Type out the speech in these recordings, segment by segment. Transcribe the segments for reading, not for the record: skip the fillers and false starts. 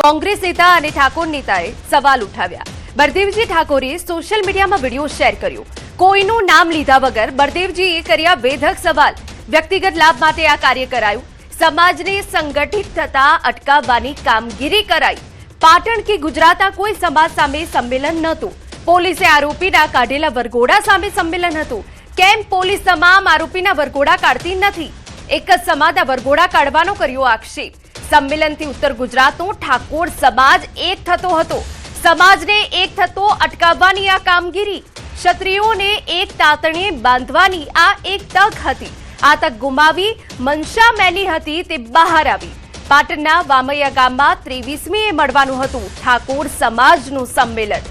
કોંગ્રેસ નેતા અને ઠાકોર નેતાએ સવાલ ઉઠાવ્યા। બળદેવજી ઠાકોરે સોશિયલ મીડિયામાં વિડીયો શેર કર્યો। કોઈનું નામ લીધા વગર બળદેવજીએ કર્યા વેધક સવાલ। વ્યક્તિગત લાભ માટે આ કાર્ય કરાયું। સમાજને સંગઠિત થતા અટકાવવાની કામગીરી કરાઈ। પાટણ કે ગુજરાતના કોઈ સમાજ સામે સંમેલન નહોતું। પોલીસે આરોપીના કાઢેલા વરઘોડા સામે સંમેલન હતું। કેમ પોલીસ તમામ આરોપીના વરઘોડા કાઢતી નથી? એક જ સમાજના વરઘોડા કાઢવાનો કર્યો આક્ષેપ। સંમેલનથી ઉત્તર ગુજરાતનો ઠાકોર સમાજ એક થતો હતો। સમાજને એક થતો અટકાવવાની આ કામગીરી, ક્ષત્રિયોને એક તાતણે બાંધવાની આ એક તક હતી। આ તક ગુમાવી મનસા મેલી હતી તે બહાર આવી। પાટણના વામૈયા ગામમાં 23મીએ મળવાનું હતું ઠાકોર સમાજનું સંમેલન।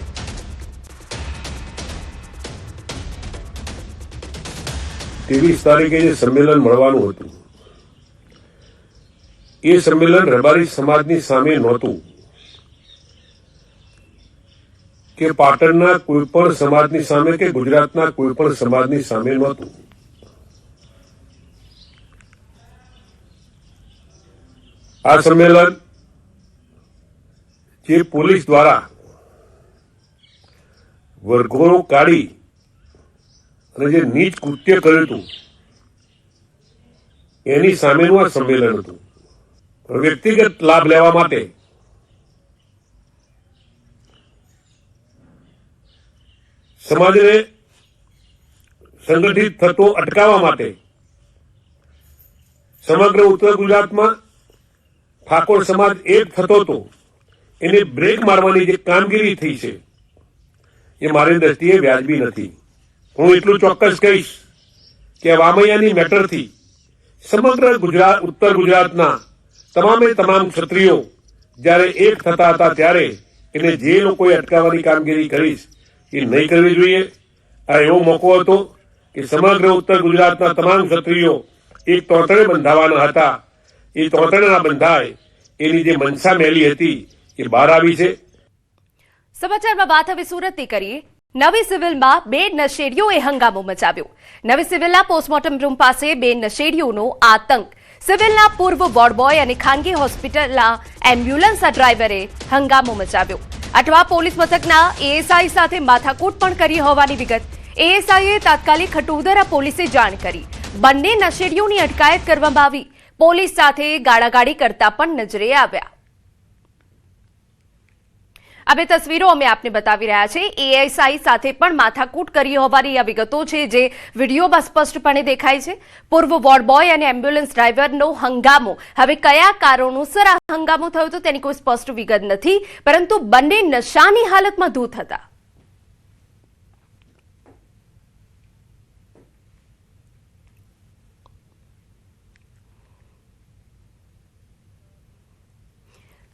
23 તારીખે જે સંમેલન મળવાનું હતું એ સંમેલન રબારી સમાજની સામે નહોતું કે પાટણના કોઈ પણ સમાજની સામે કે ગુજરાતના કોઈ પણ સમાજની સામે નહોતું। આ સંમેલન જે પોલીસ દ્વારા વરઘોડો કાઢી અને જે નીચ કૃત્ય કર્યું હતું એની સામેનું આ સંમેલન હતું। વ્યક્તિગત લાભ લેવા માટે સમાજને સંગઠિત થતો અટકાવવા માટે સમગ્ર ઉત્તર ગુજરાતમાં ઠાકોર સમાજ એક થતો હતો, એને બ્રેક મારવાની જે કામગીરી થઈ છે એ મારી દ્રષ્ટિએ વ્યાજબી નથી। હું એટલું ચોક્કસ કહીશ કે વામૈયાની મેટરથી સમગ્ર ગુજરાત ઉત્તર ગુજરાતના તમામે તમામ ક્ષત્રિયો જ્યારે એક થતા હતા ત્યારે એને જે લોકોએ અટકાવવાની કામગીરી કરીશ એ નહીં કરવી જોઈએ। આ એવો મોકો હતો કે સમગ્ર ઉત્તર ગુજરાતના તમામ ક્ષત્રિયો એક તોતણે બંધાવાના હતા। એ તોતણેના બંધાય એની જે મનસા મેલી હતી એ બહાર આવી છે। સમાચારમાં વાત હવે સુરતની કરીએ। નવી સિવિલમાં બે નશેડીઓએ હંગામો મચાવ્યો। નવી સિવિલના પોસ્ટમોર્ટમ રૂમ પાસે બે નશેડીઓનો આતંક। સિવિલના પૂર્વ વોર્ડ બોય અને ખાનગી હોસ્પિટલના એમ્બ્યુલન્સના ડ્રાઈવરે હંગામો મચાવ્યો। અઠવા પોલીસ મથકના એએસઆઈ સાથે માથાકૂટ પણ કરી હોવાની વિગત। એએસઆઈએ તાત્કાલિક ખટોદરા પોલીસે જાણ કરી। બંને નશેડીઓની અટકાયત કરવામાં આવી। પોલીસ સાથે ગાળાગાળી કરતા પણ નજરે આવ્યા। આ બે તસવીરો અમે આપને બતાવી રહ્યા છે। એએસઆઈ સાથે પણ માથાકૂટ કરી હોવાની આ વિગતો છે જે વિડીયોમાં સ્પષ્ટપણે દેખાય છે। પૂર્વ વોર્ડ બોય અને એમ્બ્યુલન્સ ડ્રાઈવરનો હંગામો। હવે કયા કારણોસર આ હંગામો થયો હતો તેની કોઈ સ્પષ્ટ વિગત નથી, પરંતુ બંને નશાની હાલતમાં ધૂત હતા।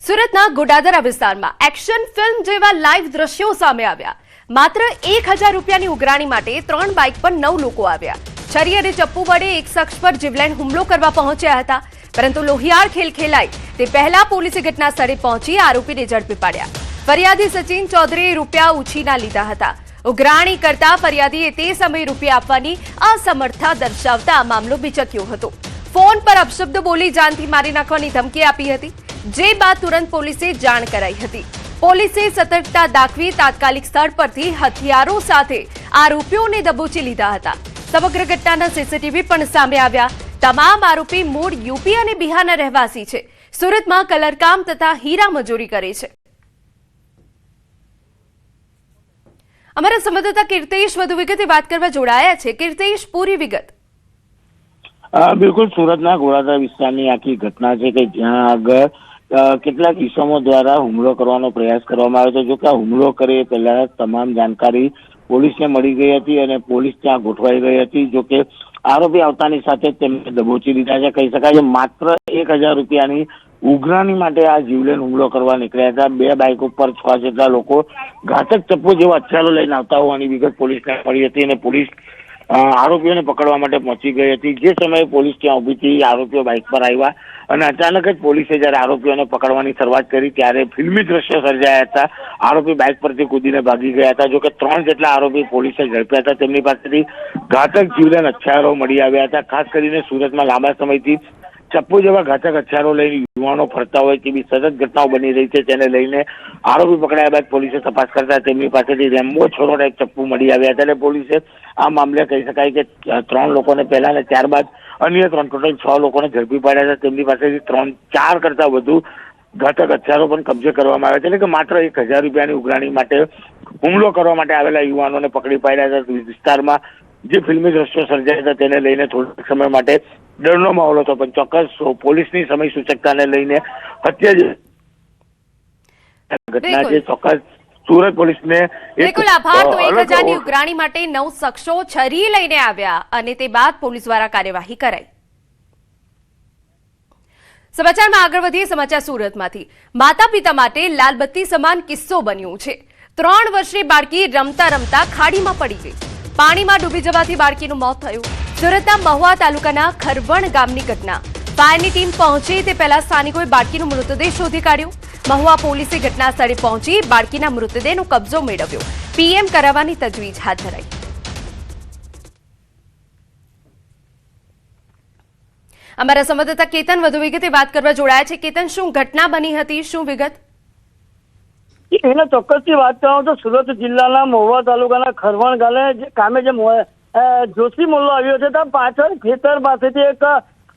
સુરતના ગોડાદરા વિસ્તારમાં એક્શન ફિલ્મ જેવા લાઈવ દ્રશ્યો સામે આવ્યા। માત્ર 1000 રૂપિયાની ઉઘરાણી માટે 3 બાઇક પર 9 લોકો આવ્યા। છરી અને ચપ્પુ વડે એક શખ્સ પર જીવલેણ હુમલો કરવા પહોંચ્યા હતા, પરંતુ લોહિયાળ ખેલ ખેલાઈ તે પહેલા પોલીસે ઘટના સ્થળે પહોંચી આરોપીને ઝડપી પાડ્યા। ફરિયાદી સચિન ચૌધરીએ રૂપિયા ઉછીના લીધા હતા। ઉઘરાણી કરતા ફરિયાદીએ તે સમયે રૂપિયા આપવાની અસમર્થતા દર્શાવતા આ મામલો બિચક્યો હતો। ફોન પર અપશબ્દ બોલી જાનથી મારી નાખવાની ધમકી આપી હતી, જે બાદ તુરંત પોલીસે જાણ કરાઈ હતી। પોલીસે સતર્કતા દાખવી તાત્કાલિક સ્થળ પરથી હથિયારો સાથે આરોપીઓને દબોચી લીધા હતા। સમગ્ર ઘટનાના સીસીટીવી પણ સામે આવ્યા। તમામ આરોપી મૂળ યુપી અને બિહારના રહેવાસી છે। સુરતમાં કલરકામ તથા હીરા મજૂરી કરે છે। અમારા સંવાદદાતા કીર્તેશ વધુ વિગતે વાત કરવા જોડાયા છે। કીર્તેશ, પૂરી વિગત। બિલકુલ, સુરતના ગોળાદરા વિસ્તારની આખી ઘટના છે કે જ્યાં આગળ કેટલાક ઇસમો દ્વારા હુમલો કરવાનો પ્રયાસ કરવામાં આવ્યો હતો। જો કે આ હુમલો કરે એ પહેલા તમામ જાણકારી પોલીસને મળી ગઈ હતી અને પોલીસ ત્યાં ગોઠવાઈ ગઈ હતી। જો કે આરોપી આવતાની સાથે તેમને દબોચી લીધા છે। કહી શકાય કે માત્ર 1000 રૂપિયાની ઉઘરાણી માટે આ જીવલેણ હુમલો કરવા નીકળ્યા હતા। 2 બાઇક ઉપર 6 જેટલા લોકો ઘાતક ચપ્પુ જેવા હથિયારો લઈને આવતા હોવાની વિગત પોલીસને મળી હતી અને પોલીસ આરોપીઓને પકડવા માટે પહોંચી ગઈ હતી। જે સમયે પોલીસ ત્યાં ઉભી થઈ, આરોપીઓ બાઇક પર આવ્યા અને અચાનક જ પોલીસે જયારે આરોપીઓને પકડવાની શરૂઆત કરી ત્યારે ફિલ્મી દ્રશ્યો સર્જાયા હતા। આરોપી બાઇક પરથી કૂદીને ભાગી ગયા હતા। જો કે 3 જેટલા આરોપી પોલીસે ઝડપ્યા હતા। તેમની પાસેથી ઘાતક જીવલેણ હથિયારો મળી આવ્યા હતા। ખાસ કરીને સુરતમાં લાંબા સમયથી ચપ્પુ જેવા ઘાતક હથિયારો લઈને યુવાનો ફરતા હોય તેવી સતત ઘટનાઓ બની રહી છે. તેને લઈને આરોપી પકડાયા બાદ પોલીસે તપાસ કરતા તેમની પાસેથી રેમ્બો છોરો ટાઈપ ચપ્પુ મળી આવ્યા હતા. પોલીસે આ મામલે કહી શકાય કે 3 લોકોને પહેલા અને ત્યારબાદ અન્ય 3 ટોટલ 6 લોકોને ઝડપી પાડ્યા હતા. તેમની પાસેથી 4 કરતા વધુ ઘાતક હથિયારો પણ કબજે કરવામાં આવ્યા છે. એટલે કે માત્ર 1000 રૂપિયાની ઉઘરાણી માટે હુમલો કરવા માટે આવેલા યુવાનોને પકડી પાડ્યા હતા. વિસ્તારમાં જે ફિલ્મી દ્રશ્યો સર્જાયા હતા તેને લઈને થોડાક સમય માટે ડરનો માહોલ હતો, પણ ચોક્કસ પોલીસની સમય સૂચકતાને લઈને હત્યા ઘટના છે. ચોક્કસ સુરત પોલીસને બિલકુલ આભાર. તો 1000ની ઉઘરાણી માટે 9 શખ્સો છરી લઈને આવ્યા અને તે બાદ પોલીસ દ્વારા કાર્યવાહી કરાઈ. સમાચારમાં આગળ વધીએ. સમાચાર સુરતમાંથી. માતા પિતા માટે લાલબત્તી સમાન કિસ્સો બન્યો છે. 3 વર્ષની બાળકી રમતા રમતા ખાડીમાં પડી ગઈ. પાણીમાં ડૂબી જવાથી બાળકીનું મોત થયું. સુરતના મહુવા તાલુકાના ખરવણ ગામની ઘટના. ફાયરની ટીમ પહોંચી તે પહેલા સ્થાનિકોએ બાળકીનો મૃતદેહ શોધી કાઢ્યો. મહુવા પોલીસે ઘટના સ્થળે પહોંચી બાળકીના મૃતદેહનો કબજો મેળવ્યો. પીએમ કરાવવાની તજવીજ હાથ ધરાઈ. અમારા સંવાદદાતા કેતન વધુ વિગતે વાત કરવા જોડાયા છે. કેતન, શું ઘટના બની હતી, શું વિગત? એને ચોક્કસથી વાત કરું તો સુરત જિલ્લાના મહુવા તાલુકાના ખરવણ ગામે જે જોશી મોલ્લો આવ્યો છે ત્યાં પાછળ ખેતર પાસેથી એક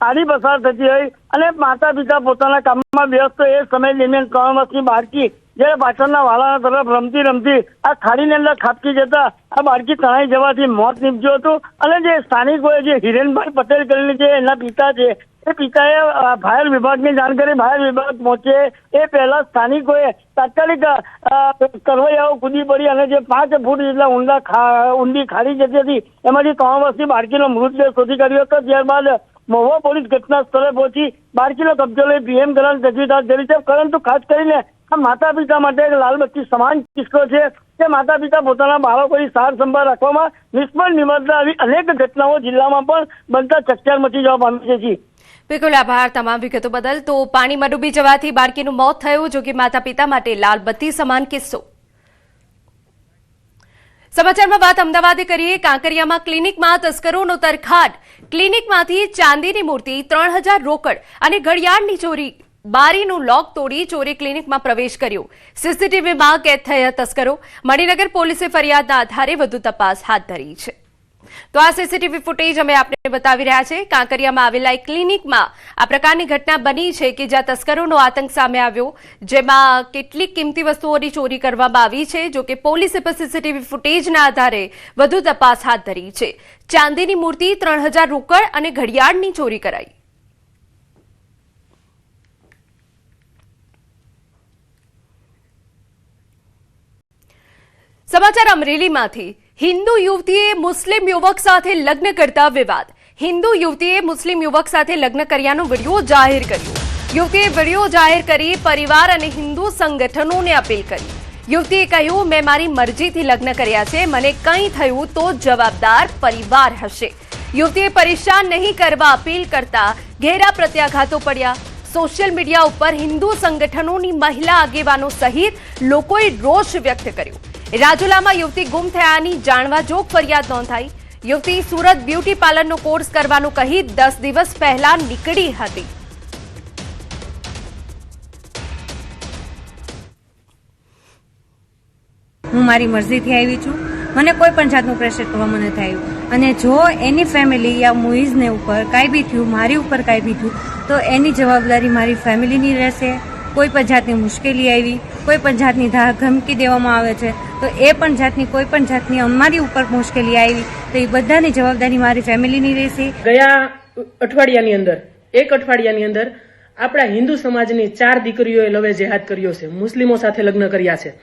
ખાડી પસાર થતી હોય અને માતા પિતા પોતાના કામમાં વ્યસ્ત. એ સમય દરમિયાન 3 વર્ષની બાળકી જયારે પાછળના વાળાના તરફ રમતી રમતી આ ખાડીની અંદર ખાબકી જતા આ બાળકી તણાઈ જવાથી મોત નીપજ્યું હતું. અને જે સ્થાનિકોએ જે હિરેનભાઈ પટેલ કરીને જે એના પિતા છે એ પિતાએ ફાયર વિભાગની જાણ કરી. ફાયર વિભાગ પહોંચે એ પહેલા સ્થાનિકોએ તાત્કાલિક કરવૈયાઓ કૂદી પડી અને જે 5 ફૂટ જેટલા ઊંડી ખાડી જતી હતી એમાંથી 3 વર્ષની બાળકીનો મૃતદેહ શોધી કાઢ્યો હતો. ત્યારબાદ મહુવા પોલીસ ઘટના સ્થળે પહોંચી બાળકીનો કબજો લઈ પીએમ કરવાની તજવીજ હાથ ધરી છે. પરંતુ ખાસ કરીને આ માતા પિતા માટે એક લાલબત્તી સમાન કિસ્સો છે કે માતા પિતા પોતાના બાળકોની સાર સંભાળ રાખવામાં નિષ્ફળ નિવડતા આવી અનેક ઘટનાઓ જિલ્લામાં પણ બનતા ચકચાર મચી જવા પામી છે. બિલકુલ આભાર તમામ વિગતો બદલ. તો પાણીમાં ડૂબી જવાથી બાળકીનું મોત થયું, જો કે માતા પિતા માટે લાલબત્તી સમાન કિસ્સો. સમાચારમાં વાત અમદાવાદે કરીએ. કાંકરિયામાં ક્લિનિકમાં તસ્કરોનો તરખાટ. ક્લિનિકમાંથી ચાંદીની મૂર્તિ, 3000 રોકડ અને ઘડિયાળની ચોરી. બારીનું લોક તોડી ચોરે ક્લિનિકમાં પ્રવેશ કર્યો. સીસીટીવીમાં કેદ થયા તસ્કરો. મણિનગર પોલીસે ફરિયાદના આધારે વધુ તપાસ હાથ ધરી છે. તો આ સીસીટીવી ફૂટેજ અમે આપને બતાવી રહ્યા છે. કાંકરિયામાં આવેલા એક ક્લિનિકમાં આ પ્રકારની ઘટના બની છે કે જ્યાં તસ્કરોનો આતંક સામે આવ્યો, જેમાં કેટલીક કિંમતી વસ્તુઓની ચોરી કરવામાં આવી છે. જો કે પોલીસે પણ સીસીટીવી ફૂટેજના આધારે વધુ તપાસ હાથ ધરી છે. ચાંદીની મૂર્તિ, 3000 રોકડ અને ઘડિયાળની ચોરી કરાઈ. સમાચાર અમરેલીમાંથી. હિન્દુ યુવતીએ મુસ્લિમ યુવક સાથે લગ્ન કરતા વિવાદ. હિન્દુ યુવતીએ મુસ્લિમ યુવક સાથે લગ્ન કર્યાનો વિડીયો જાહેર કર્યો. યુવતીએ વિડીયો જાહેર કરી પરિવાર અને હિન્દુ સંગઠનોને અપીલ કરી. યુવતીએ કહ્યું, મેં મારી મરજીથી લગ્ન કર્યા છે, મને કંઈ થયું તો જવાબદાર પરિવાર હશે. યુવતીએ પરેશાન નહીં કરવા અપીલ કરતા ઘેરા પ્રત્યાઘાતો પડ્યા. સોશિયલ મીડિયા ઉપર હિન્દુ સંગઠનોની મહિલા આગેવાનો સહિત લોકોએ રોષ વ્યક્ત કર્યો. રાજુલામાં યુવતી ગુમ થયાની જાણવા જોગ ફરિયાદ નોંધાઈ. યુવતી સુરત બ્યુટી પાર્લરનો કોર્સ કરવાનું કહી 10 દિવસ પહેલા નીકળી હતી. હું મારી મરજીથી આવી છું, મને કોઈ પણ જાતનું પ્રેશર કરવામાં નથી આવ્યું. અને જો એની ફેમિલી યા મુઈઝને ઉપર કાંઈ બી થયું, મારી ઉપર કાંઈ બી થયું, તો એની જવાબદારી મારી ફેમિલીની રહેશે. કોઈ પણ જાતની મુશ્કેલી આવી, કોઈ પણ જાતની ધમકી દેવામાં આવે છે, તો એ પણ જાતની કોઈ પણ જાતની અમારી ઉપર મુશ્કેલી આવી તો એ બધાની જવાબદારી મારી ફેમિલીની રહેશે. ગયા એક અઠવાડિયાની અંદર આપણા હિન્દુ સમાજની 4 દીકરીઓએ લવે જેહાદ કર્યો છે, મુસ્લિમો સાથે લગ્ન કર્યા છે.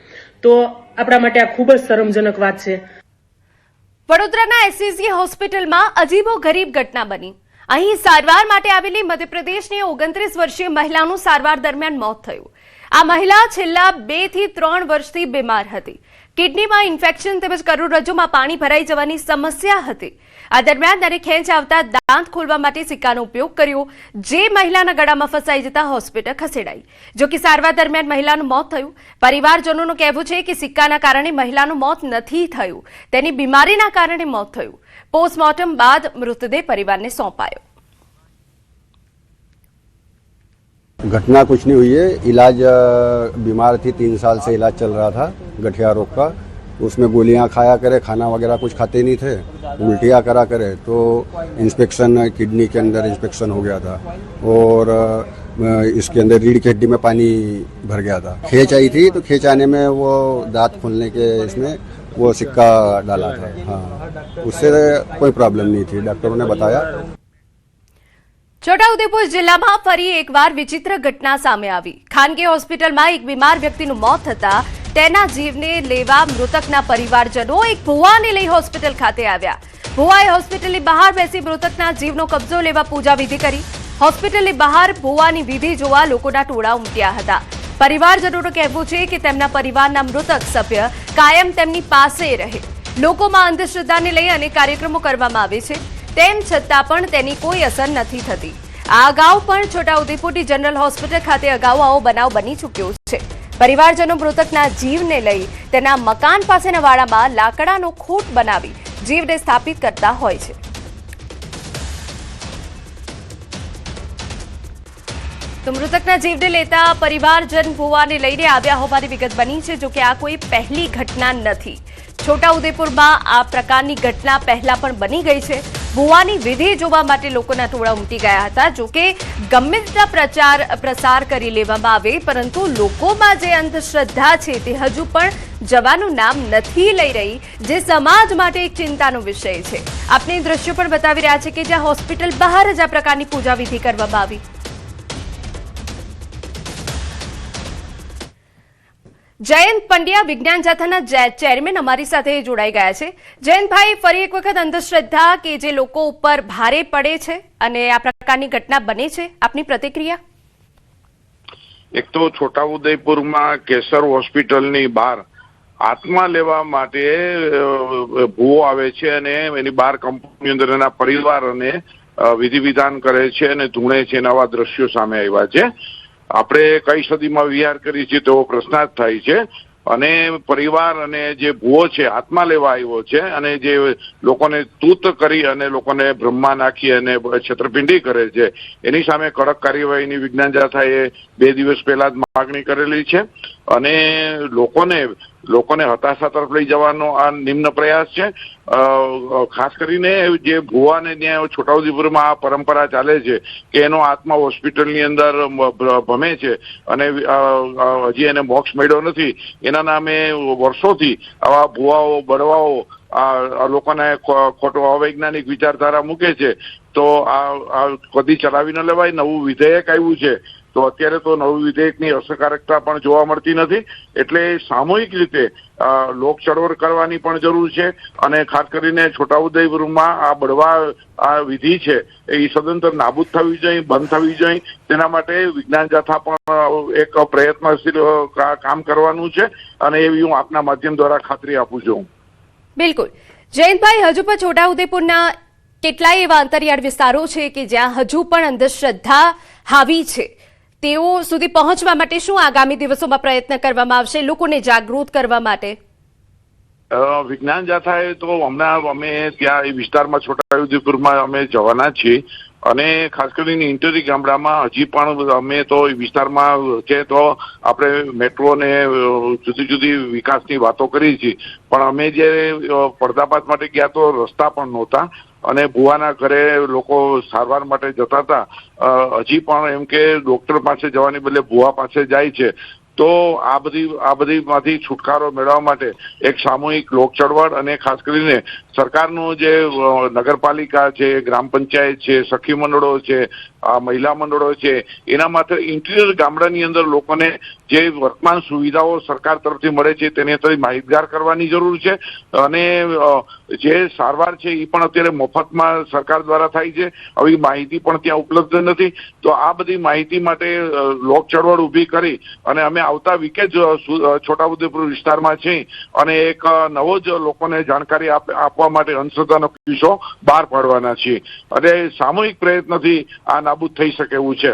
તો આપણા માટે આ ખૂબ જ શરમજનક વાત છે. વડોદરાના એસસીજી હોસ્પિટલમાં અજીબો ગરીબ ઘટના બની. અહીં સારવાર માટે આવેલી મધ્યપ્રદેશની 29 વર્ષીય મહિલાનું સારવાર દરમિયાન મોત થયું. આ મહિલા છેલ્લા 2 થી 3 વર્ષથી બીમાર હતી. કિડનીમાં ઇન્ફેક્શન તેમજ કરોડરજ્જુમાં પાણી ભરાઈ જવાની સમસ્યા હતી. આ દરમિયાન તેને ખેંચ આવતા દાંત ખોલવા માટે સિક્કાનો ઉપયોગ કર્યો, જે મહિલાના ગળામાં ફસાઈ જતા હોસ્પિટલ ખસેડાઈ. જો કે સારવાર દરમિયાન મહિલાનું મોત થયું. પરિવારજનોનું કહેવું છે કે સિક્કાના કારણે મહિલાનું મોત નથી થયું, તેની બીમારીના કારણે મોત થયું. પોસ્ટમોર્ટમ બાદ મૃતદેહ પરિવારને સોંપાયો. घटना कुछ नहीं हुई है। इलाज बीमार थी, 3 साल से इलाज चल रहा था गठिया रोग का। उसमें गोलियां खाया करे, खाना वगैरह कुछ खाते नहीं थे, उल्टियाँ करा करे, तो इंस्पेक्शन किडनी के अंदर इंस्पेक्शन हो गया था और इसके अंदर रीढ़ की हड्डी में पानी भर गया था। खेच आई थी तो खेच आने में वो दांत खोलने के इसमें वो सिक्का डाला था। हाँ, उससे कोई प्रॉब्लम नहीं थी, डॉक्टरों ने बताया। છોટાઉદેપુર જિલ્લામાં ફરી એકવાર વિચિત્ર ઘટના સામે આવી। ખાનગી હોસ્પિટલમાં એક બીમાર વ્યક્તિનું મોત થતા તેના જીવને લેવા મૃતકના પરિવારજનો એક ભુવાને લઈ હોસ્પિટલ ખાતે આવ્યા। ભુવાએ હોસ્પિટલની બહાર બેસી મૃતકના જીવનો કબજો લેવા પૂજા વિધિ કરી। હોસ્પિટલની બહાર ભુવાની વિધિ જોવા લોકોના ટોળા ઉમટ્યા હતા। પરિવારજનોનું કહેવું છે કે તેમના પરિવારના મૃતક સભ્ય કાયમ તેમની પાસે રહે। લોકોમાં અંધશ્રદ્ધાને લઈ અનેક કાર્યક્રમો કરવામાં આવે છે, તેમ છતાં પણ તેની કોઈ અસર નથી થતી। આ અગાઉ પણ છોટાઉદેપુરની જનરલ હોસ્પિટલ ખાતે અગાઉ આવો બનાવ બની ચૂક્યો છે। પરિવારજનો મૃતકના જીવને લઈ તેના મકાન પાસેના વાડામાં લાકડાનો ખોટ બનાવી જીવને સ્થાપિત કરતા હોય છે। તો મૃતકના જીવને લેતા પરિવારજન ભુવાને લઈને આવ્યા હોવાની વિગત બની છે। જો કે આ કોઈ પહેલી ઘટના નથી। છોટાઉદેપુરમાં આ પ્રકારની ઘટના પહેલા પણ બની ગઈ છે। ભુવાની વિધિ જોવા માટે લોકોના ટોળા ઉમટી ગયા હતા। જો કે ગમે તેટલા પ્રસાર કરી લેવામાં આવે, પરંતુ લોકોમાં જે અંધશ્રદ્ધા છે તે હજુ પણ જવાનું નામ નથી લઈ રહી, જે સમાજ માટે એક ચિંતાનો વિષય છે। આપને દ્રશ્યો પણ બતાવી રહ્યા છે કે જ્યાં હોસ્પિટલ બહાર જ આ પ્રકારની પૂજા વિધિ કરવામાં આવી। જયંત પંડ્યા વિજ્ઞાન જાથાના ચેરમેન અમારી સાથે જોડાઈ ગયા છે। જયંતભાઈ, ફરી એક વખત અંધશ્રદ્ધા કે જે લોકો ઉપર ભારે પડે છે અને આ પ્રકારની ઘટના બને છે, આપની પ્રતિક્રિયા? એક તો છોટાઉદેપુરમાં કેસર હોસ્પિટલની બહાર આત્મા લેવા માટે ભૂવો આવે છે અને એની બહાર કંપની અંદર એના પરિવાર અને વિધિ વિધાન કરે છે અને ધૂણે છે। નવા દ્રશ્યો સામે આવ્યા છે। આપણે કઈ સદીમાં વિહાર કરીએ છીએ તેવો પ્રશ્નાર્થ થાય છે અને પરિવાર અને જે ભૂવો છે આત્મા લેવા આવ્યો છે અને જે લોકોને તૂત કરી અને લોકોને બ્રહ્મા નાખી અને છેતરપિંડી કરે છે, એની સામે કડક કાર્યવાહીની વિજ્ઞાન જાથાએ 2 દિવસ પહેલા જ માગણી કરેલી છે અને લોકોને હતાશા તરફ લઈ જવાનો આ નિમ્ન પ્રયાસ છે। ખાસ કરીને જે ભુવાને ત્યાં છોટાઉદેપુરમાં આ પરંપરા ચાલે છે કે એનો આત્મા હોસ્પિટલની અંદર ભમે છે અને હજી એને મોક્ષ મળ્યો નથી, એના નામે વર્ષોથી આવા ભુવાઓ બળવાઓ આ લોકોને ખોટો અવૈજ્ઞાનિક વિચારધારા મૂકે છે। તો આ કદી ચલાવી ન લેવાય। નવું વિધેયક આવ્યું છે તો અત્યારે તો નવું વિધેયકની અસરકારકતા પણ જોવા મળતી નથી, એટલે સામૂહિક રીતે લોક ચળવળ કરવાની પણ જરૂર છે અને ખાસ કરીને છોટાઉદેપુરમાં આ બળવા આ વિધિ છે એ સદંતર નાબૂદ થવી જોઈએ, બંધ થવી જોઈએ। તેના માટે વિજ્ઞાન જાથા પણ એક પ્રયત્નશીલ કામ કરવાનું છે અને એવી હું આપના માધ્યમ દ્વારા ખાતરી આપું છું। બિલકુલ જયંતભાઈ, હજુ પણ છોટાઉદેપુરના કેટલાય એવા અંતરિયાળ વિસ્તારો છે કે જ્યાં હજુ પણ અંધશ્રદ્ધા હાવી છે, તેઓ સુધી પહોંચવા માટે શું આગામી દિવસોમાં પ્રયત્ન કરવામાં આવશે લોકોને જાગૃત કરવા માટે? વિજ્ઞાન જાથાએ તો હમણાં અમે ત્યાં એ વિસ્તારમાં છોટાઉદેપુરમાં અમે જવાના છીએ અને ખાસ કરીને ઇન્ટરી ગામડામાં હજી પણ અમે તો એ વિસ્તારમાં છે તો આપણે મેટ્રો ને જુદી જુદી વિકાસની વાતો કરી છે, પણ અમે જે પડદાપાત માટે ગયા તો રસ્તા પણ નહોતા અને ભુવાના ઘરે લોકો સારવાર માટે જતા હતા। હજી પણ એમ કે ડોક્ટર પાસે જવાની બદલે ભુવા પાસે જાય છે। તો આ બધીમાંથી છુટકારો મેળવવા માટે એક સામૂહિક લોક ચળવળ અને ખાસ કરીને સરકારનું જે નગરપાલિકા છે, ગ્રામ પંચાયત છે, સખી મંડળો છે, આ મહિલા મંડળો છે, એના માત્ર ઇન્ટિરિયર ગામડાની અંદર લોકોને જે વર્તમાન સુવિધાઓ સરકાર તરફથી મળે છે તેને માહિતગાર કરવાની જરૂર છે અને જે સારવાર છે એ પણ અત્યારે મફતમાં સરકાર દ્વારા થાય છે, આવી માહિતી પણ ત્યાં ઉપલબ્ધ નથી। તો આ બધી માહિતી માટે લોક ચળવળ ઊભી કરી અને અમે આવતા વીકે જ છોટાઉદેપુર વિસ્તારમાં છીએ અને એક નવો જ લોકોને જાણકારી આપવા માટે અંધશ્રદ્ધાનો કિસ્સો બહાર પાડવાના છીએ અને સામૂહિક પ્રયત્નથી આ નાબૂદ થઈ શકે એવું છે।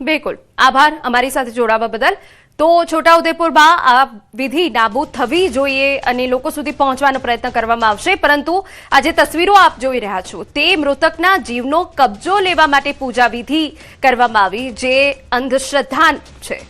બિલકુલ, આભાર અમારી સાથે જોડાવા બદલ। તો છોટાઉદેપુરમાં આ વિધિ નાબૂદ થવી જોઈએ અને લોકો સુધી પહોંચવાનો પ્રયત્ન કરવામાં આવશે, પરંતુ આ જે તસવીરો આપ જોઈ રહ્યા છો તે મૃતકના જીવનો કબજો લેવા માટે પૂજા વિધિ કરવામાં આવી, જે અંધશ્રદ્ધા છે.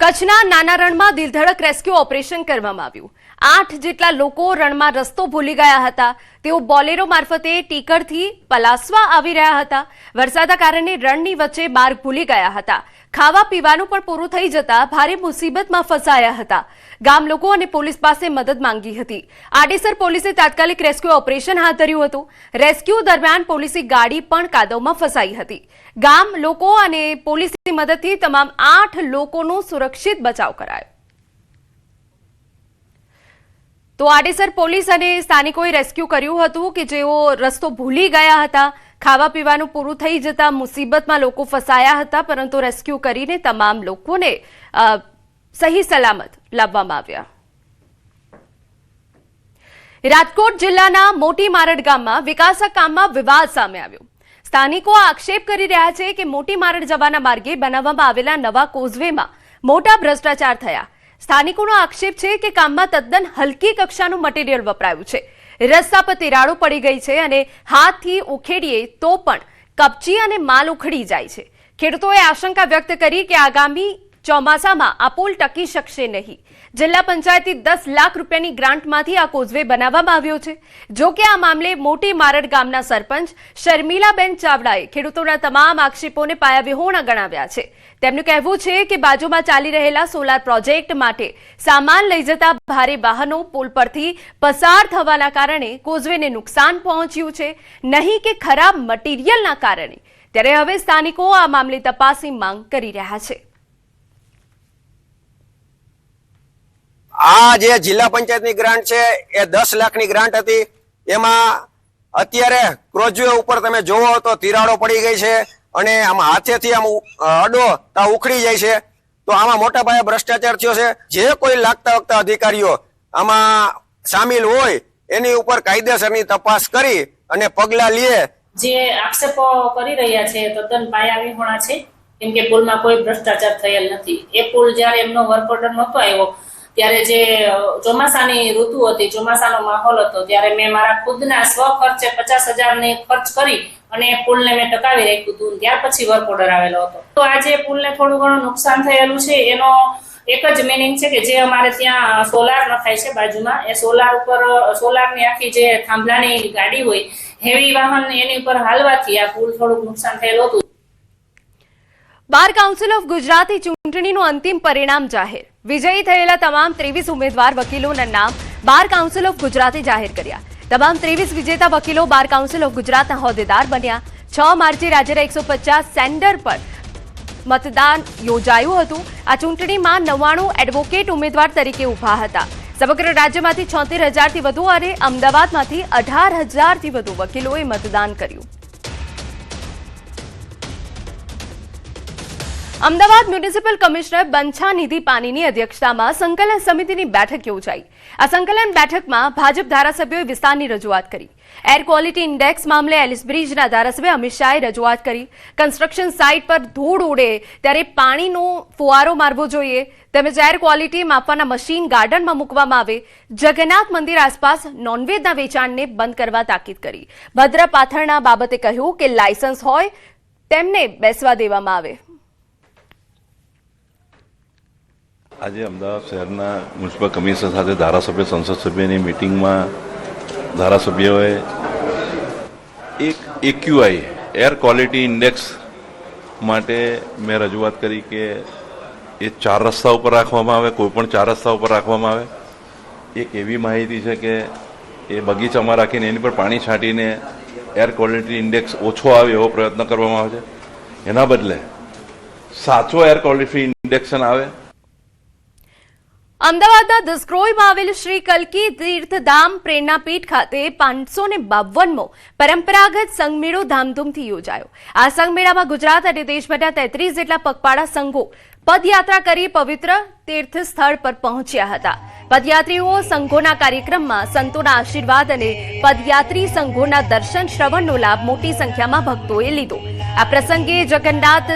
કચ્છના નાના રણમાં દિલધડક રેસ્ક્યુ ઓપરેશન કરવામાં આવ્યું. 8 જેટલા લોકો રણમાં રસ્તો ભૂલી ગયા હતા. તેઓ બોલેરો મારફતે ટીકરથી પલાસવા આવી રહ્યા હતા. વરસાદના કારણે રણની વચ્ચે માર્ગ ભૂલી ગયા હતા. ખાવા પીવાનું પણ પૂરું થઈ જતા ભારે મુસીબતમાં ફસાયા હતા. ગામ લોકો અને પોલીસ પાસે મદદ માંગી હતી. આડેસર પોલીસે તાત્કાલિક રેસ્ક્યુ ઓપરેશન હાથ ધર્યું હતું. રેસ્ક્યુ દરમિયાન પોલીસની ગાડી પણ કાદવમાં ફસાઈ હતી. ગામ લોકો અને પોલીસની મદદથી તમામ 8 લોકોનો સુરક્ષિત બચાવ કરાયો. તો આડેસર પોલીસ અને સ્થાનિકોએ રેસ્ક્યુ કર્યું હતું કે જેઓ રસ્તો ભૂલી ગયા હતા. ખાવા પીવાનું પૂરું થઈ જતા મુસીબતમાં લોકો ફસાયા હતા, પરંતુ રેસ્ક્યુ કરીને તમામ લોકોને સહી સલામત લાવવામાં આવ્યા. રાજકોટ જિલ્લાના મોટી મારડ ગામમાં વિકાસના કામમાં વિવાદ સામે આવ્યો. સ્થાનિકો આક્ષેપ કરી રહ્યા છે કે મોટી મારડ જવાના માર્ગે બનાવવામાં આવેલા નવા કોઝવેમાં મોટા ભ્રષ્ટાચાર થયા. સ્થાનિકોનો આક્ષેપ છે કે કામમાં તદ્દન હલકી કક્ષાનું મટીરીયલ વપરાયું છે. રસ્તા પર તિરાડો પડી ગઈ છે અને હાથથી ઉખેડીએ તો પણ કપચી અને માલ ઉખડી જાય છે. ખેડૂતોએ આશંકા વ્યક્ત કરી કે આગામી ચોમાસામાં આ પુલ ટકી શકશે નહીં. જિલ્લા પંચાયતથી 10 લાખ રૂપિયાની ગ્રાન્ટમાંથી આ કોઝવે બનાવવામાં આવ્યો છે. જો કે આ મામલે મોટી મારડ ગામના સરપંચ શર્મિલાબેન ચાવડાએ ખેડૂતોના તમામ આક્ષેપોને પાયાવિહોણા ગણાવ્યા છે. તેમનું કહેવું છે કે બાજુમાં ચાલી રહેલા સોલાર પ્રોજેક્ટ માટે સામાન લઈ જતા ભારે વાહનો પુલ પરથી પસાર થવાના કારણે કોઝવેને નુકસાન પહોંચ્યું છે, નહીં કે ખરાબ મટીરીયલના કારણે. ત્યારે હવે સ્થાનિકો આ મામલે તપાસની માંગ કરી રહ્યા છે. આ જે જિલ્લા પંચાયતની ગ્રાન્ટ છે એ 10 લાખની ગ્રાન્ટ હતી. એમાં અત્યારે ક્રોઝવે ઉપર તમે જોવો તો તિરાડો પડી ગઈ છે અને આમાં હાથેથી આમ અડો તા ઉખડી જાય છે. તો આમાં મોટા પાયે ભ્રષ્ટાચાર થયો છે. જે કોઈ લાગતા વખતા અધિકારીઓ આમાં સામેલ હોય એની ઉપર કાયદેસરની તપાસ કરી અને પગલા લે. જે આક્ષેપો કરી રહ્યા છે તદ્દન પાયાવિહોણા છે, કેમ કે પુલમાં કોઈ ભ્રષ્ટાચાર થયેલ નથી. એ પુલ જયારે એમનો વર્ક ઓર્ડર નહોતો આવ્યો ત્યારે જે ચોમાસાની ઋતુ હતી, ચોમાસાનો માહોલ હતો, ત્યારે મેં મારા ખુદના સ્વ ખર્ચે 50,000 ખર્ચ કરી અને પુલને મેં ટકાવી રાખ્યું હતું. ત્યાર પછી વર્ક ઓર્ડર આવેલો હતો. તો આજે પુલને થોડું ઘણું નુકસાન થયેલું છે. એનો એક જ મિનિંગ છે કે જે અમારે ત્યાં સોલાર નખાય છે બાજુમાં, એ સોલાર ઉપર સોલારની આખી જે થાંભલાની ગાડી હોય, હેવી વાહન એની ઉપર હાલવાથી આ પુલ થોડુંક નુકસાન થયેલું હતું. બાર કાઉન્સિલ ઓફ ગુજરાતની ચૂંટણીનું અંતિમ પરિણામ જાહેર. વિજયી થયેલા તમામ 23 ઉમેદવાર વકીલોના નામ બાર કાઉન્સિલ ઓફ ગુજરાતે જાહેર કર્યા. તમામ 23 વિજેતા વકીલો બાર કાઉન્સિલ ઓફ ગુજરાતના હોદ્દેદાર બન્યા. 6 માર્ચે રાજ્યના 150 સેન્ટર પર મતદાન યોજાયું હતું. આ ચૂંટણીમાં 99 એડવોકેટ ઉમેદવાર તરીકે ઉભા હતા. સમગ્ર રાજ્યમાંથી 76,000થી વધુ અને અમદાવાદમાંથી 18,000થી વધુ વકીલોએ મતદાન કર્યું. અમદાવાદ મ્યુનિસિપલ કમિશનર બંછાનિધિ પાનીની અધ્યક્ષતામાં સંકલન સમિતિની બેઠક યોજાઈ. આ સંકલન બેઠકમાં ભાજપ ધારાસભ્યોએ વિસ્તારની રજૂઆત કરી. એર ક્વોલિટી ઇન્ડેક્સ મામલે એલિસ બ્રિજના ધારાસભ્ય અમિત શાહે રજૂઆત કરી. કન્સ્ટ્રક્શન સાઇટ પર ધૂળ ઉડે ત્યારે પાણીનો ફુવારો મારવો જોઈએ, તેમજ એર ક્વોલિટી માપવાના મશીન ગાર્ડનમાં મૂકવામાં આવે. જગન્નાથ મંદિર આસપાસ નોનવેજના વેચાણને બંધ કરવા તાકીદ કરી. ભદ્ર પાથરણા બાબતે કહ્યું કે લાયસન્સ હોય તેમને બેસવા દેવામાં આવે. આજે અમદાવાદ શહેરના મ્યુનિસિપલ કમિશનર સાથે ધારાસભ્ય સંસદ સભ્યની મિટિંગમાં ધારાસભ્યોએ એક એક્યુઆઈ એર ક્વોલિટી ઇન્ડેક્સ માટે મેં રજૂઆત કરી કે એ 4 રસ્તા ઉપર રાખવામાં આવે, કોઈ પણ 4 રસ્તા ઉપર રાખવામાં આવે. એક એવી માહિતી છે કે એ બગીચામાં રાખીને એની પર પાણી છાંટીને એર ક્વોલિટી ઇન્ડેક્સ ઓછો આવે એવો પ્રયત્ન કરવામાં આવે છે. એના બદલે સાચો એર ક્વોલિટી ઇન્ડેક્શન આવે. અમદાવાદના દસક્રોઈમાં આવેલ શ્રી કલ્કી તીર્થધામ પ્રેરણાપીઠ ખાતે 552મો પરંપરાગત સંઘમેળો ધામધૂમથી યોજાયો. આ સંઘમેળામાં ગુજરાત અને દેશભરના 33 જેટલા પગપાળા સંઘો પદયાત્રા કરી પવિત્ર તીર્થ સ્થળ પર પહોંચ્યા હતા. પદયાત્રીઓ સંઘોના કાર્યક્રમમાં સંતોના આશીર્વાદ અને પદયાત્રી સંઘોના દર્શન શ્રવણનો લાભ મોટી સંખ્યામાં ભક્તોએ લીધો. આ પ્રસંગે જગન્નાથ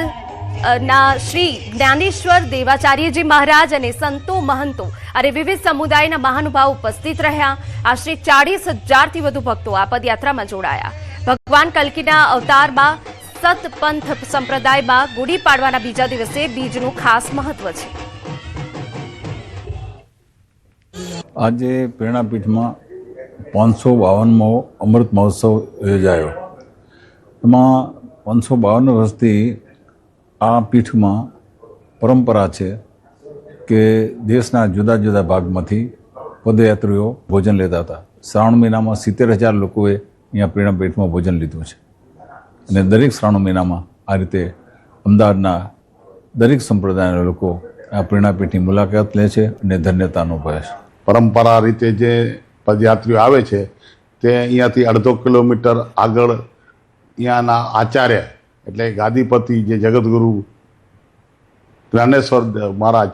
ના શ્રી જ્ઞાનેશ્વર દેવાચાર્યજી મહારાજ અને સંતો મહંતો અને વિવિધ સમુદાયના મહાનુભાવો ઉપસ્થિત રહ્યા. આશરે 40,000થી વધુ ભક્તો આ પદયાત્રામાં જોડાયા. ભગવાન કલ્કીના અવતારમાં સતપંથ સંપ્રદાયમાં ગુડી પાડવાના બીજા દિવસે બીજનું ખાસ મહત્વ છે. આજે પ્રેરણાપીઠમાં 552મો અમૃત મહોત્સવ યોજાયો. એમાં 552 વર્ષથી આ પીઠમાં પરંપરા છે કે દેશના જુદા જુદા ભાગમાંથી પદયાત્રીઓ ભોજન લેતા હતા. શ્રાવણ મહિનામાં 70,000 લોકોએ અહીંયા પ્રેરણાપીઠમાં ભોજન લીધું છે અને દરેક શ્રાવણ મહિનામાં આ રીતે અમદાવાદના દરેક સંપ્રદાયના લોકો આ પ્રેરણાપીઠની મુલાકાત લે છે અને ધન્યતા અનુભવે છે. પરંપરા રીતે જે પદયાત્રીઓ આવે છે તે અહીંયાથી 1.5 કિલોમીટર આગળ અહીંયાના આચાર્ય એટલે ગાદીપતિ જે જગતગુરુ જ્ઞાનેશ્વર મહારાજ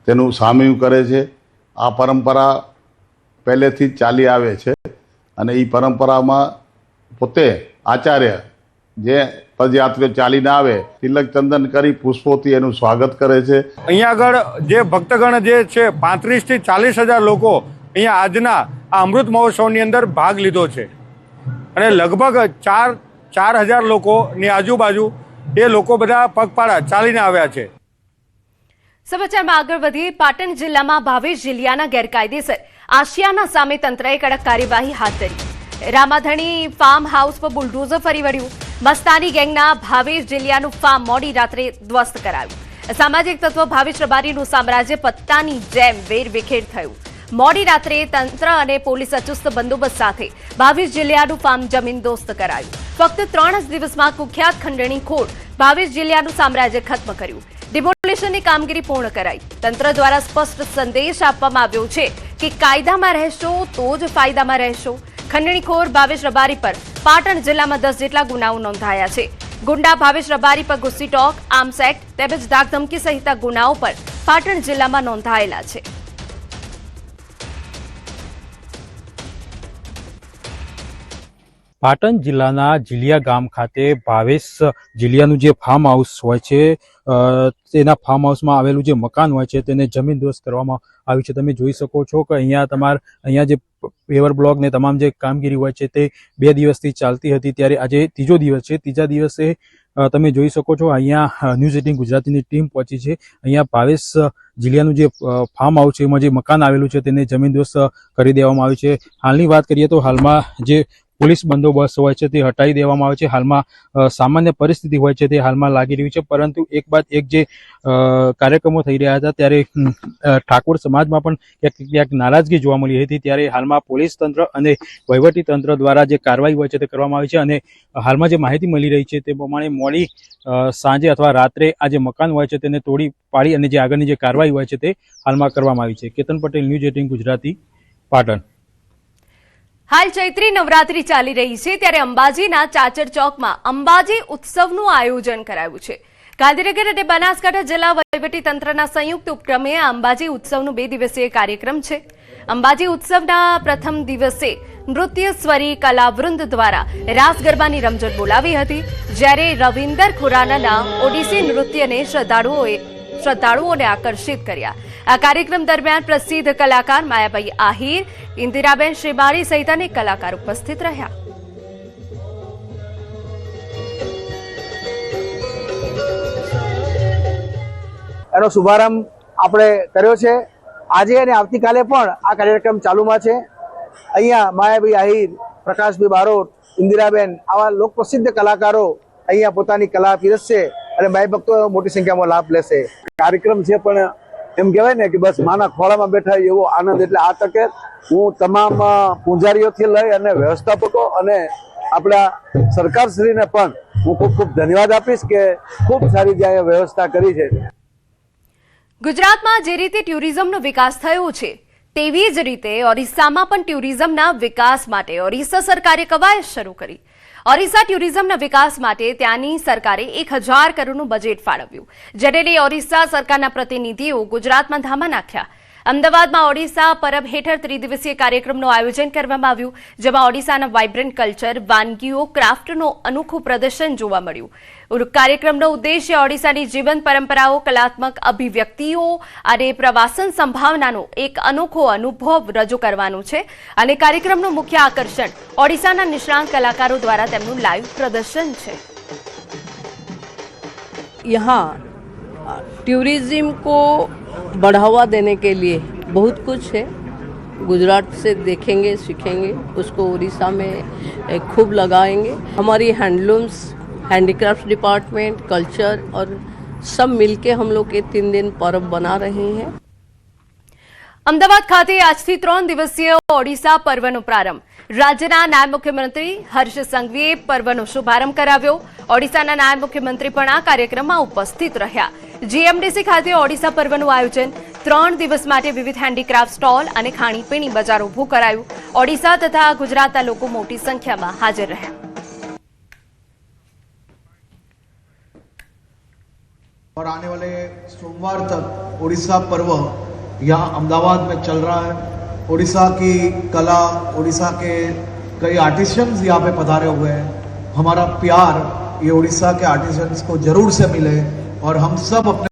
તેનું સામયું કરે છે. આ પરંપરા પહેલેથી જ ચાલી આવે છે અને એ પરંપરામાં પોતે આચાર્ય જે પદયાત્રીઓ ચાલીને આવે તિલક ચંદન કરી પુષ્પોથી એનું સ્વાગત કરે છે. અહીંયા આગળ જે ભક્તગણ જે છે 35,000 થી 40,000 લોકો અહીંયા આજના આ અમૃત મહોત્સવની અંદર ભાગ લીધો છે અને લગભગ 4,000 લોકોની આજુબાજુ એ લોકો બધા પગપાળા ચાલીને આવ્યા છે. સમાચારમાં આગળ વધીએ. પાટણ જિલ્લામાં ભાવેશ જીલિયાના ગેરકાયદેસર આશિયાના સામે તંત્રએ કડક કાર્યવાહી હાથ ધરી. રામાધણી ફાર્મ હાઉસ પર બુલડોઝર ફરી વળ્યું. મસ્તાની ગેંગના ભાવેશ જીલિયાનું ફાર્મ મોડી રાત્રે ધ્વસ્ત કરાયું. સામાજિક તત્વ ભાવેશ રબારીનું સામ્રાજ્ય પત્તાની જેમ વેરવિખેર થયું. મોડી રાત્રે તંત્ર અને પોલીસ અચુસ્ત બંદોબસ્ત સાથે ભાવેશ જીલિયાનું ફાર્મ જમીનદોસ્ત કરાયું. ફક્ત 3 જ દિવસમાં કુખ્યાત ખંડણીખોર ભાવેશ જીલિયાનું સામ્રાજ્ય ખત્મ કર્યું. ડિમોલિશનની કામગીરી પૂર્ણ કરાઈ. તંત્ર દ્વારા સ્પષ્ટ સંદેશ આપવામાં આવ્યો છે કે કાયદામાં રહેશો તો જ ફાયદામાં રહેશો. ખંડણીખોર ભાવેશ રબારી પર પાટણ જિલ્લામાં 10 જેટલા ગુનાઓ નોંધાયા છે. ગુંડા ભાવેશ રબારી પર ગુસ્સી ટોક, આર્મ્સ એક્ટ તેમજ ધાકધમકી સહિતના ગુનાઓ પર પાટણ જિલ્લામાં નોંધાયેલા છે. પાટણ જિલ્લાના જીલિયા ગામ ખાતે ભાવેશ જીલિયાનું જે ફાર્મ હાઉસ હોય છે તેના ફાર્મ હાઉસમાં આવેલું જે મકાન હોય છે તેને જમીનદોસ્ત કરવામાં આવ્યું છે. તમે જોઈ શકો છો કે અહીંયા જે પેવર બ્લોક ને તમામ જે કામગીરી હોય છે તે 2 દિવસથી ચાલતી હતી, ત્યારે આજે ત્રીજો દિવસ છે. ત્રીજા દિવસે તમે જોઈ શકો છો અહીંયા ન્યૂઝ 18 ગુજરાતીની ટીમ પહોંચી છે. અહીંયા ભાવેશ જીલિયાનું જે ફાર્મ હાઉસ છે એમાં જે મકાન આવેલું છે તેને જમીનદોસ્ત કરી દેવામાં આવ્યું છે. હાલની વાત કરીએ તો હાલમાં જે પોલીસ બંદોબસ્ત હોય છે તે હટાવી દેવામાં આવે છે. હાલમાં સામાન્ય પરિસ્થિતિ હોય છે તે હાલમાં લાગી રહ્યું છે, પરંતુ એક બાદ એક જે કાર્યક્રમો થઈ રહ્યા હતા ત્યારે ઠાકોર સમાજમાં પણ ક્યાંક નારાજગી જોવા મળી હતી. ત્યારે હાલમાં પોલીસ તંત્ર અને વહીવટી તંત્ર દ્વારા જે કાર્યવાહી હોય છે તે કરવામાં આવી છે અને હાલમાં જે માહિતી મળી રહી છે તે પ્રમાણે મોડી સાંજે અથવા રાત્રે આ જે મકાન હોય છે તેને તોડી પાડી અને જે આગળની જે કાર્યવાહી હોય છે તે હાલમાં કરવામાં આવી છે. કેતન પટેલ, ન્યૂઝ 18 ગુજરાતી, પાટણ. હાલ ચૈત્રી નવરાત્રી ચાલી રહી છે ત્યારે અંબાજીના ચાચર ચોકમાં અંબાજી ઉત્સવનું આયોજન કરાયું છે. ગાંધીનગર અને બનાસકાંઠા જિલ્લા વહીવટી તંત્રના સંયુક્ત ઉપક્રમે આ અંબાજી ઉત્સવનો 2 દિવસીય કાર્યક્રમ છે. અંબાજી ઉત્સવના પ્રથમ દિવસે નૃત્ય સ્વરી કલાવૃંદ દ્વારા રાસ ગરબાની રમઝટ બોલાવી હતી, જ્યારે રવિન્દર ખુરાનાના ઓડિસી નૃત્યને શ્રદ્ધાળુઓને આકર્ષિત કર્યા. આ કાર્યક્રમ દરમિયાન પ્રસિદ્ધ કલાકાર માયાભાઈ આહિર, ઇન્દિરાબેન શ્રીમાળી સહિત અનેક કલાકાર ઉપસ્થિત રહ્યા. એનો શુભારંભ આપણે કર્યો છે. આજે અને આવતીકાલે પણ આ કાર્યક્રમ ચાલુમાં છે. અહીંયા માયાભાઈ આહિર, પ્રકાશભાઈ બારોટ, ઇન્દિરાબેન આવા લોકપ્રસિદ્ધ કલાકારો અહીંયા પોતાની કલા પીરસશે અને માય ભક્તો મોટી સંખ્યામાં લાભ લેશે. કાર્યક્રમ છે પણ એમ કહેવાય ને કે બસ માના ખોળામાં બેઠા એવો આનંદ. એટલે આ તકે હું તમામ પૂજારીઓથી લઈ અને વ્યવસ્થાપકો અને આપણા સરકારશ્રીને પણ હું ખૂબ ખૂબ ધન્યવાદ આપીશ કે ખૂબ સારી જગ્યાએ વ્યવસ્થા કરી છે. ગુજરાતમાં જે રીતે ટુરિઝમનો વિકાસ થયો છે તેવી જ રીતે ઓરિસ્સામાં પણ ટુરિઝમના વિકાસ માટે ઓરિસ્સા સરકારે કવાયત શરૂ કરી. ઓરિસ્સા ટુરિઝમના વિકાસ માટે ત્યાંની સરકારે 1,000 કરોડનું બજેટ ફાળવ્યું, જેને લઈ ઓરિસ્સા સરકારના પ્રતિનિધિઓ ગુજરાતમાં ધામા નાખ્યા. અમદાવાદમાં ઓડિશા પરબ હેઠળ ત્રિદિવસીય કાર્યક્રમનું આયોજન કરવામાં આવ્યું, જેમાં ઓડિશાના વાઇબ્રન્ટ કલ્ચર, વાનગીઓ, ક્રાફ્ટનું અનોખું પ્રદર્શન જોવા મળ્યું। કાર્યક્રમનો ઉદ્દેશ્ય ઓડિશાની જીવંત પરંપરાઓ, કલાત્મક અભિવ્યક્તિઓ અને પ્રવાસન સંભાવનાનો એક અનોખો અનુભવ રજૂ કરવાનું છે અને કાર્યક્રમનું મુખ્ય આકર્ષણ ઓડિશાના નિષ્ણાંત કલાકારો દ્વારા તેમનું લાઈવ પ્રદર્શન છે। यहाँ टूरिज्म को बढ़ावा देने के लिए बहुत कुछ है। गुजरात से देखेंगे, सीखेंगे, उसको उड़ीसा में खूब लगाएंगे। हमारी हैंडलूम्स, हैंडीक्राफ्ट डिपार्टमेंट, कल्चर और सब मिलके हम लोग ये 3 दिन पर्व बना रहे हैं। અમદાવાદ ખાતે આજથી 3 દિવસીય ઓડિશા પર્વનો પ્રારંભ। રાજ્યના નાયબ મુખ્યમંત્રી હર્ષ સંઘવીએ પર્વનો શુભારંભ કરાવ્યો। ઓડિશાના નાયબ મુખ્યમંત્રી પણ આ કાર્યક્રમમાં ઉપસ્થિત રહ્યા। જીએમડીસી ખાતે ઓડિશા પર્વનું આયોજન 3 દિવસ માટે વિવિધ હેન્ડીક્રાફ્ટ સ્ટોલ અને ખાણીપીણી બજાર ઊભું કરાયું। ઓડિશા તથા ગુજરાતના લોકો મોટી સંખ્યામાં હાજર રહ્યા। और आने वाले सोमवार तक उड़ीसा पर्व यहाँ अहमदाबाद में चल रहा है। उड़ीसा की कला, उड़ीसा के कई आर्टिशियंस यहाँ पे पधारे हुए हैं। हमारा प्यार ये उड़ीसा के आर्टिशियंस को जरूर से मिले और हम सब अपने